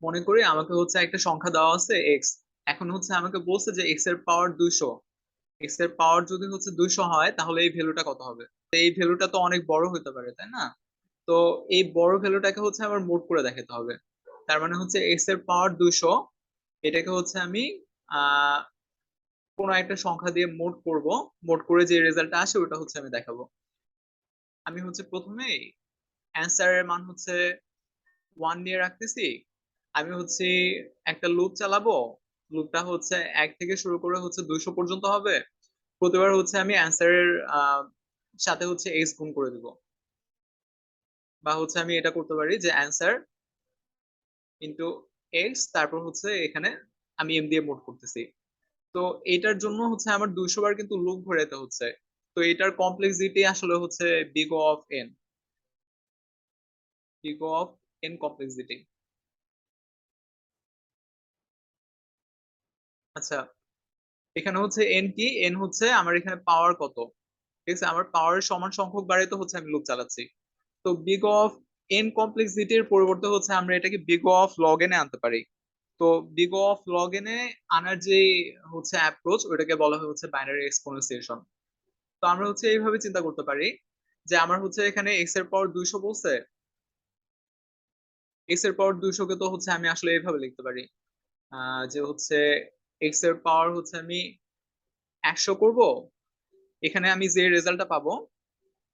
মনে করি আমাকে হচ্ছে একটা সংখ্যা দেওয়া আছে এক্স। এখন হচ্ছে আমাকে বলছে যে এক্স এর পাওয়ার 200। এক্স এর পাওয়ার যদি হচ্ছে 200 হয় তাহলে এই ভ্যালুটা কত হবে? তো এই ভ্যালুটা তো অনেক বড় হতে পারে, তাই না? তো এই বড় ভ্যালুটাকে হচ্ছে আমার মোড করে দেখাতে হবে। তার মানে হচ্ছে এক্স এর পাওয়ার 200, এটাকে হচ্ছে আমি আহ কোনো একটা সংখ্যা দিয়ে মোড করব। মোড করে যে রেজাল্টটা আসে ওটা হচ্ছে আমি দেখাবো। আমি হচ্ছে প্রথমে অ্যান্সারের মান হচ্ছে 1 নিয়ে রাখতেছি। আমি হচ্ছে একটা লুপ চালাবো। লুপটা হচ্ছে 1 থেকে শুরু করে হচ্ছে 200 পর্যন্ত হবে। প্রতিবার হচ্ছে আমি অ্যান্সারের সাথে হচ্ছে এক্স গুণ করে দিব। বা হচ্ছে আমি এটা করতে পারি যে অ্যান্সার ইন্টু এক্স, তারপর হচ্ছে এখানে আমি এম দিয়ে মোড করতেছি। তো এটার জন্য হচ্ছে আমার 200 বার কিন্তু লুপ ঘোরাতে হচ্ছে। তো এটার কমপ্লেক্সিটি আসলে হচ্ছে big of N. Big of N complexity. আচ্ছা, এখানে হচ্ছে এন কি? এন হচ্ছে আমার এখানে পাওয়ার কত। ঠিক আছে, আমার পাওয়ারের সমান সংখ্যক বারে তো হচ্ছে আমি লুপ চালাচ্ছি। তো বিগ অফ এন কমপ্লেক্সিটির পরিবর্তে হচ্ছে আমরা এটাকে বিগ অফ লগ এনে আনতে পারি। তো বিগ অফ লগ এনে আনার যে হচ্ছে অ্যাপ্রোচ, ওটাকে বলা হয় হচ্ছে বাইনারি এক্সপোনেনশিয়েশন। তো আমরা হচ্ছে এইভাবে চিন্তা করতে পারি যে আমার হচ্ছে এখানে এক্স এর পাওয়ার 200 বলছে। এক্স এর পাওয়ার 200 কে তো হচ্ছে আমি আসলে এইভাবে লিখতে পারি যে হচ্ছে এক্স এর পাওয়ার হচ্ছে আমি 100 করব। এখানে আমি যে রেজাল্টটা পাবো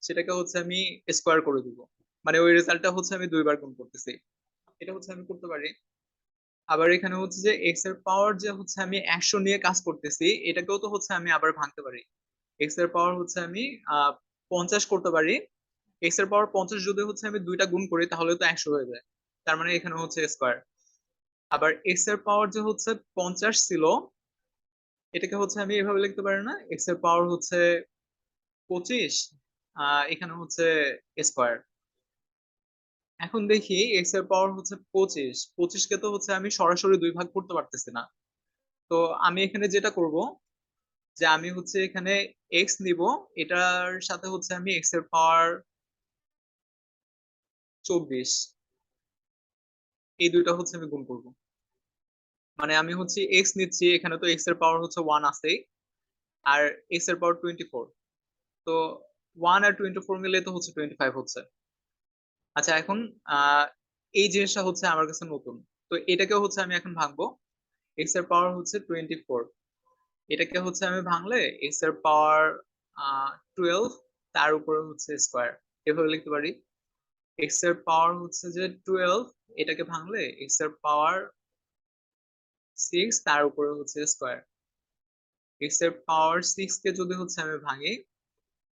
সেটাকে হচ্ছে আমি স্কোয়ার করে দিব। মানে ওই রেজাল্টটা হচ্ছে আমি দুইবার গুণ করতেছি। এটা হচ্ছে আমি করতে পারি। আবার এখানে হচ্ছে যে এক্স এর পাওয়ার যে হচ্ছে আমি 100 নিয়ে কাজ করতেছি, এটাকেও তো হচ্ছে আমি আবার ভাঙতে পারি। এক্স এর পাওয়ার হচ্ছে আমি 50 করতে পারি। এক্স এর পাওয়ার 50 যদি হচ্ছে আমি দুইটা গুণ করি তাহলে তো 100 হয়ে যায়। তার মানে এখানে হচ্ছে স্কোয়ার। আবার এক্স এর পাওয়ার যে হচ্ছে 50 ছিল, এটাকে হচ্ছে আমি এভাবে লিখতে পারি না, এক্স এর পাওয়ার হচ্ছে 25, এখানে হচ্ছে স্কোয়ার। এখন দেখি এক্স এর পাওয়ার হচ্ছে 25, 25 কে তো হচ্ছে আমি সরাসরি দুই ভাগ করতে পারতেছি না। তো আমি এখানে যেটা করব যে আমি হচ্ছে এখানে এক্স নিব, এটার সাথে হচ্ছে আমি এক্স এর পাওয়ার 24, এই দুইটা হচ্ছে আমি গুণ করব। মানে আমি হচ্ছে এক্স নিচ্ছি, এখানে তো এক্স এর পাওয়ার হচ্ছে 1 আছেই, আর এক্স এর পাওয়ার 24। তো 1 আর 24 মিলে তো হচ্ছে 25 হচ্ছে। আচ্ছা, এখন আহ এই জিনিসটা হচ্ছে আমার কাছে নতুন। তো এটাকে হচ্ছে আমি এখন ভাঙবো। এক্স এর পাওয়ার হচ্ছে 24, এটাকে হচ্ছে আমি ভাঙলে এক্স এর পাওয়ার 12, তার উপরে হচ্ছে স্কোয়ার। এভাবে লিখতে পারি এক্স এর পাওয়ার হচ্ছে যে 12, এটাকে ভাঙলে এক্স এর পাওয়ার 6, তার উপরে হচ্ছে স্কোয়ার। এক্স এর পাওয়ার 6 কে যদি হচ্ছে আমি ভাঙি,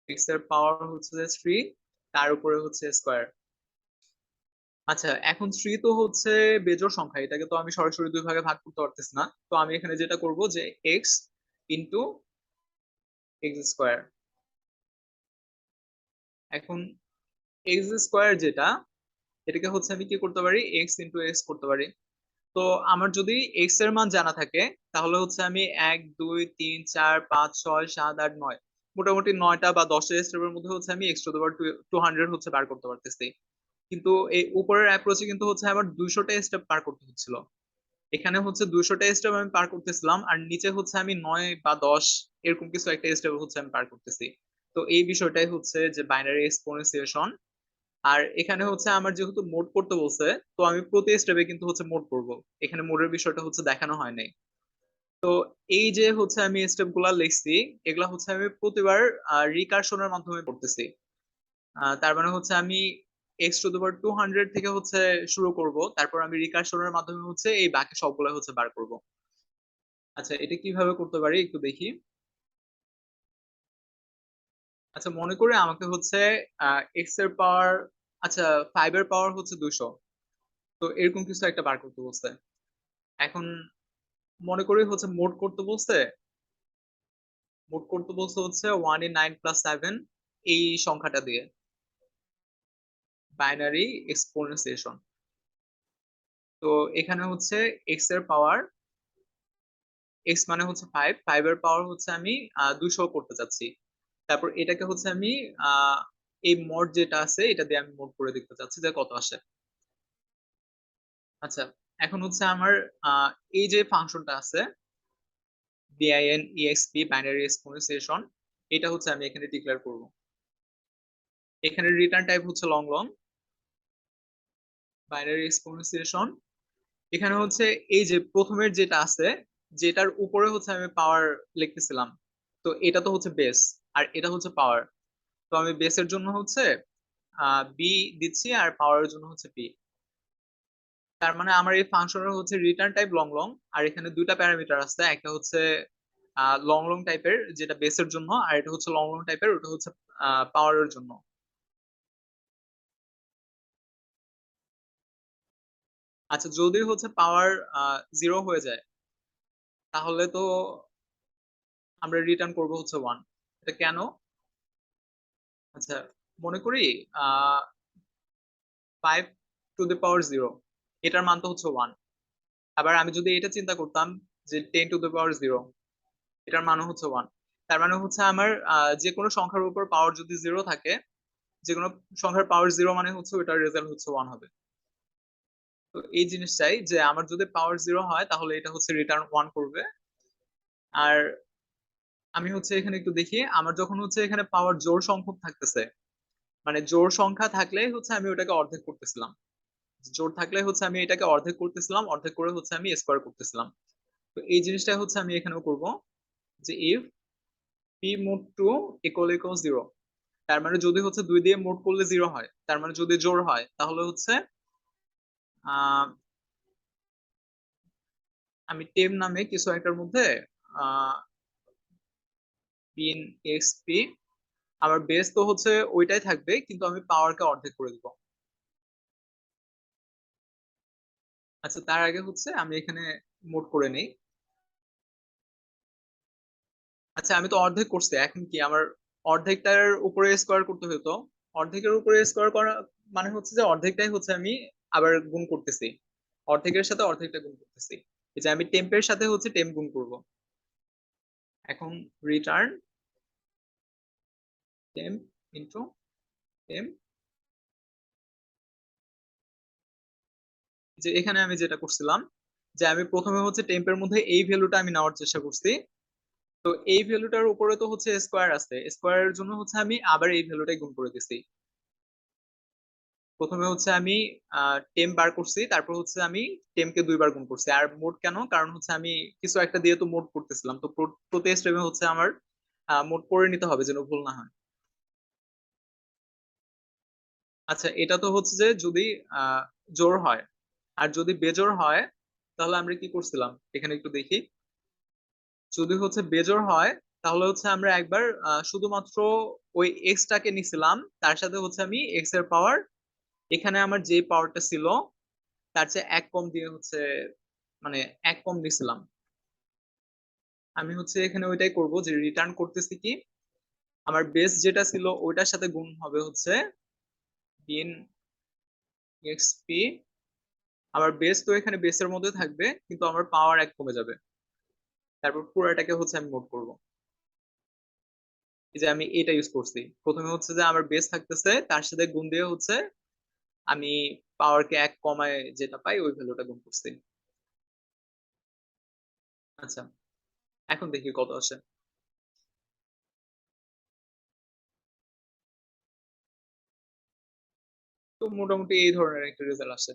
এক্স এর পাওয়ার হচ্ছে যে 3, তার উপরে হচ্ছে স্কোয়ার। আচ্ছা, এখন 3 তো হচ্ছে বেজোড় সংখ্যা, এটাকে তো আমি সরাসরি দুই ভাগে ভাগ করতে পারতেছি না। তো আমি এখানে যেটা করব যে এক্স ইন্টু এক্স স্কোয়ার। এখন এক্স স্কোয়ার যেটা, এটাকে হচ্ছে আমি কি করতে পারি, এক্স ইন্টু এক্স করতে পারি। তো আমার যদি এক্স এর মান জানা থাকে তাহলে হচ্ছে আমি 1 2 3 4 5 6 7 8 9, মোটামুটি 9টা বা 10টা স্টেপের মধ্যে হচ্ছে আমি এক্স টু দি পাওয়ার 200 হচ্ছে বার করতে পারতেছি। কিন্তু এই উপরের অ্যাপ্রোচে কিন্তু হচ্ছে আমার 200টা স্টেপ পার করতে হচ্ছিল। এখানে হচ্ছে 200টা স্টেপ আমি পার করতেছিলাম, আর নিচে হচ্ছে আমি 9 বা 10 এরকম কিছু একটা স্টেপ হচ্ছে আমি পার করতেছি। তো এই বিষয়টাই হচ্ছে যে বাইনারি এক্সপোনেনশিয়েশন। আর এখানে হচ্ছে আমার যেহেতু মোড করতে বলছে, তো আমি প্রতি স্টেপে কিন্তু হচ্ছে মোড করব। এখানে মোডের বিষয়টা হচ্ছে দেখানো হয় নাই। তো এই যে হচ্ছে আমি স্টেপ গুলা লিখছি, এগুলা হচ্ছে আমি প্রতিবার রিকার্শনের মাধ্যমে করতেছি। তার মানে হচ্ছে আমি এক্স টু দি পাওয়ার 200 থেকে হচ্ছে শুরু করব, তারপর আমি রিকার্শনের মাধ্যমে হচ্ছে এই বাকি সবগুলো হচ্ছে বার করব। আচ্ছা, এটা কিভাবে করতে পারি একটু দেখি। আচ্ছা, মনে করে আমাকে হচ্ছে এক্স এর পাওয়ার, আচ্ছা 5 এর পাওয়ার হচ্ছে 200। তো এরকম কিছু একটা বার করতে বলছে। এখন মনে করি হচ্ছে মোড করতে বলছে। মোড করতে বলছে হচ্ছে 1 in 9 + 7, এই সংখ্যাটা দিয়ে বাইনারি এক্সপোনেনশিয়েশন। তো এখানে হচ্ছে এক্স এর পাওয়ার, এক্স মানে হচ্ছে 5, 5 এর পাওয়ার হচ্ছে আমি 200 করতে চাচ্ছি। তারপর এটাকে হচ্ছে আমি আহ এই মোড যেটা আছে এটা দিয়ে আমি মোড করে দেখতে চাচ্ছি যে কত আসে। আচ্ছা, এখন হচ্ছে আমার এই যে ফাংশনটা আছে bin বাইনারি এক্সপোনেনশিয়েশন, এটা হচ্ছে আমি এখানে ডিক্লেয়ার করব। এখানে রিটার্ন টাইপ হচ্ছে লং লং বাইনারি এক্সপোনেনশিয়েশন। এখানে হচ্ছে এই যে প্রথমের যেটা আছে, যেটার উপরে হচ্ছে আমি পাওয়ার লিখতেছিলাম, তো এটা তো হচ্ছে বেস আর এটা হচ্ছে পাওয়ার। তো আমি বেসের জন্য হচ্ছে বি দিচ্ছি আর পাওয়ারের জন্য হচ্ছে পি। তার মানে আমার এই ফাংশনের হচ্ছে রিটার্ন টাইপ লং লং, আর এখানে দুইটা প্যারামিটার আছে, একটা হচ্ছে লং লং টাইপের যেটা বেসের জন্য, আর এটা হচ্ছে লং লং টাইপের, ওটা হচ্ছে পাওয়ারের জন্য। আচ্ছা, যদি হচ্ছে পাওয়ার 0 হয়ে যায় তাহলে তো আমরা রিটার্ন করব হচ্ছে 1। এটা কেন? আচ্ছা, মনে করি 5 টু দ্য পাওয়ার 0, এটার মান তো হচ্ছে 1। আবার আমি যদি এটা চিন্তা করতাম যে 10 টু দ্য পাওয়ার 0, এটার মানও হচ্ছে 1। তার মানে হচ্ছে আমার যে কোনো সংখ্যার উপর পাওয়ার যদি 0 থাকে, যে কোনো সংখ্যার পাওয়ার 0 মানে হচ্ছে ওটার রেজাল্ট হচ্ছে 1 হবে। তো এই জিনিসটাই যে আমার যদি পাওয়ার 0 হয় তাহলে এটা হচ্ছে রিটার্ন 1 করবে। আর আমি হচ্ছে এখানে একটু দেখি, আমার যখন হচ্ছে এখানে পাওয়ার জোড় সংখ্যক থাকতেছে, মানে জোড় সংখ্যা থাকলে হচ্ছে আমি ওটাকে অর্ধেক করতেছিলাম, জোড় থাকলে হচ্ছে আমি এটাকে অর্ধেক করতেছিলাম, অর্ধেক করে হচ্ছে আমি স্কোয়ার করতেছিলাম। তো এই জিনিসটা হচ্ছে আমি এখানেও করব, যে if P mod two equal 0, তার মানে যদি হচ্ছে 2 দিয়ে মোড করলে 0 হয়, তার মানে যদি জোড় হয় তাহলে হচ্ছে আহ আমি টেম নামে কিছু একটার মধ্যে আহ পিন এক্সপি, আমার বেস তো হচ্ছে ওইটাই থাকবে, কিন্তু আমি পাওয়ারকে অর্ধেক করে দিব। আচ্ছা, তার আগে হচ্ছে আমি এখানে মোড করে নেই। আচ্ছা, আমি তো অর্ধেক করছি, এখন কি আমার অর্ধেকটার উপরে স্কোয়ার করতে হতো? অর্ধেকের উপরে স্কোয়ার করা মানে হচ্ছে যে অর্ধেকটাই হচ্ছে আমি আবার গুণ করতেছি, অর্ধেকের সাথে অর্ধেকটা গুণ করতেছি। এই যে আমি টেম্পের সাথে হচ্ছে টেম্প গুণ করব। এখন রিটার্ন টেম্প ইন্টু টেম্প, যে এখানে আমি যেটা করছিলাম, যে আমি প্রথমে হচ্ছে টেম্পের মধ্যে এই ভ্যালুটা আমি নেওয়ার চেষ্টা করছি। তো এই ভ্যালুটার উপরে তো হচ্ছে স্কোয়ার আছে, স্কোয়ারের জন্য হচ্ছে আমি আবার এই ভ্যালুটাই গুণ করে দিছি। প্রথমে হচ্ছে আমি টেম বার করছি, তারপর হচ্ছে আমি টেমকে 2 বার গুণ করছি। আর মোড কেন? কারণ হচ্ছে আমি কিছু একটা দিয়ে তো মোড করতেছিলাম, তো প্রতি স্টেপে হচ্ছে আমার মোড করে নিতে হবে যেন ভুল না হয়। আচ্ছা, এটা তো হচ্ছে যে যদি আহ জোড় হয়, আর যদি বেজোড় হয় তাহলে আমরা কি করছিলাম এখানে একটু দেখি। যদি হচ্ছে বেজোড় হয় তাহলে হচ্ছে আমরা একবার শুধুমাত্র ওই এক্সটাকে নিছিলাম, তার সাথে হচ্ছে আমি এক্স এর পাওয়ার, এখানে আমার যে পাওয়ারটা ছিল তার চেয়ে এক কম দিয়ে হচ্ছে, মানে এক কম নিছিলাম। আমি হচ্ছে এখানে ওইটাই করব, যে রিটার্ন করতেছি কি আমার বেস যেটা ছিল ওইটার সাথে গুণ হবে হচ্ছে বিন এক্সপি। আমার বেস তো এখানে বেসের মধ্যে থাকবে, কিন্তু আমার পাওয়ার এক কমে যাবে, তারপর পুরোটাকে হচ্ছে আমি মোড করব। এই যে আমি এটা ইউজ করছি, প্রথমে হচ্ছে যে আমার বেস থাকতেছে তার সাথে গুণ দিয়ে হচ্ছে আমি পাওয়ারকে এক কমায় যেটা পাই ওই ভ্যালুটা গুণ করছি। আচ্ছা, এখন দেখি কত আসে। তো মোটামুটি এই ধরনের একটা রেজাল্ট আসে।